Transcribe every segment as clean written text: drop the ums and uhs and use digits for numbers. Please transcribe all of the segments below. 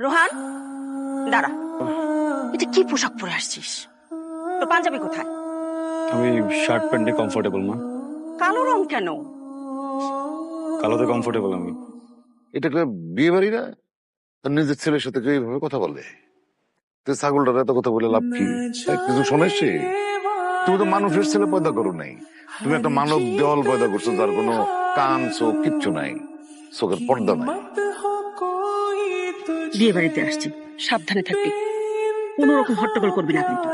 রোহান, দাঁড়া। এটা কি পোশাক পরে আসছিস? তো পাঞ্জাবি কোথায়? আমি শার্ট প্যান্টে কমফোর্টেবল না। কালো রং কেন? কালোতে কমফোর্টেবল আমি। এটা একটা বিয়ে বাড়ি না? তার নিজের ছেলের সাথে কেউ এইভাবে কথা বলে? তুই ছাগলটার এত কথা বলে লাভ কি? কিছু শোনাইছি? তুমি তো মানুষের ছেলে পয়দা করো নাই, তুমি একটা মানব দেওয়াল পয়দা করছো যার কোনো কান চোখ কিচ্ছু নাই, চোখের পর্দা নাই। বিয়ে বাড়িতে আসছি, সাবধানে থাকবি। কোন রকম হট্টগোল করবি না কিন্তু।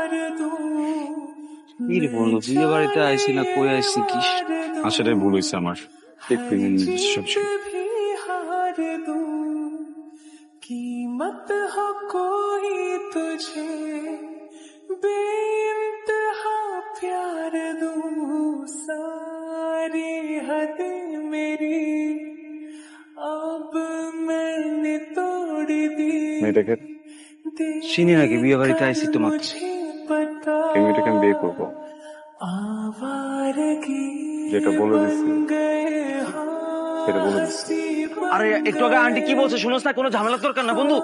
কি রে বন্ধু, বিয়ে বাড়িতে আইসি না কই আইসি কি? আসলে ভুল হয়েছে আমার। একটু সব कीमत हो कोई तुझे बेइंतहा प्यार दूं सारी हद मेरी अब मैंने तोड़ दी মেয়েটাকে চিনি নাকি? বিয়ে বাড়িতে আইসি তোমাকে। এই মেয়েটাকে আমি বিয়ে করবো, যেটা বলে দিচ্ছি সেটা বলে দিচ্ছি। আরে একটু আগে আন্টি কি বলছে শুনোস না? কোনো ঝামেলার দরকার না বন্ধু।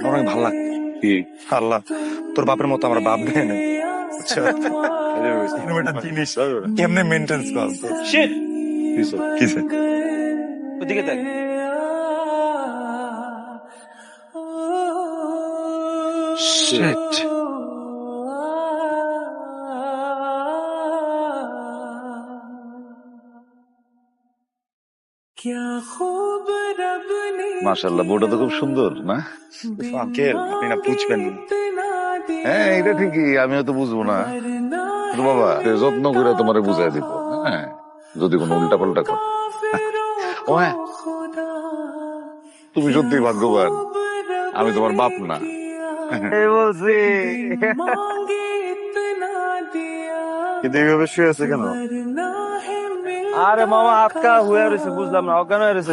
অনেক ভালো লাগছে। কি আল্লাহ, তোর বাপের মতো আমার বাপ দেয় না। আচ্ছা এরকম একটা জিনিস কেমনে মেনটেন্স কর? শিট, কিসে? ওদিকে দেখ। শিট। মাশাআল্লাহ, বউটা তো খুব সুন্দর না? আঙ্কেল আপনি না বুঝবেন না। হ্যাঁ এটা ঠিকই, আমিও তো বুঝবো না। কিন্তু বাবা যত্ন করে তোমারে বুঝাই দিব, হ্যাঁ, যদি কোনো উল্টা পাল্টা কর। ও হ্যাঁ, তুমি সত্যি ভাগ্যবান, আমি তোমার বাপ না। বলছি কিন্তু এইভাবে শুয়ে আছে কেন? আরে মামা আটকা হয়ে রয়েছে, বুঝলাম না, অজ্ঞান হয়ে রয়েছে।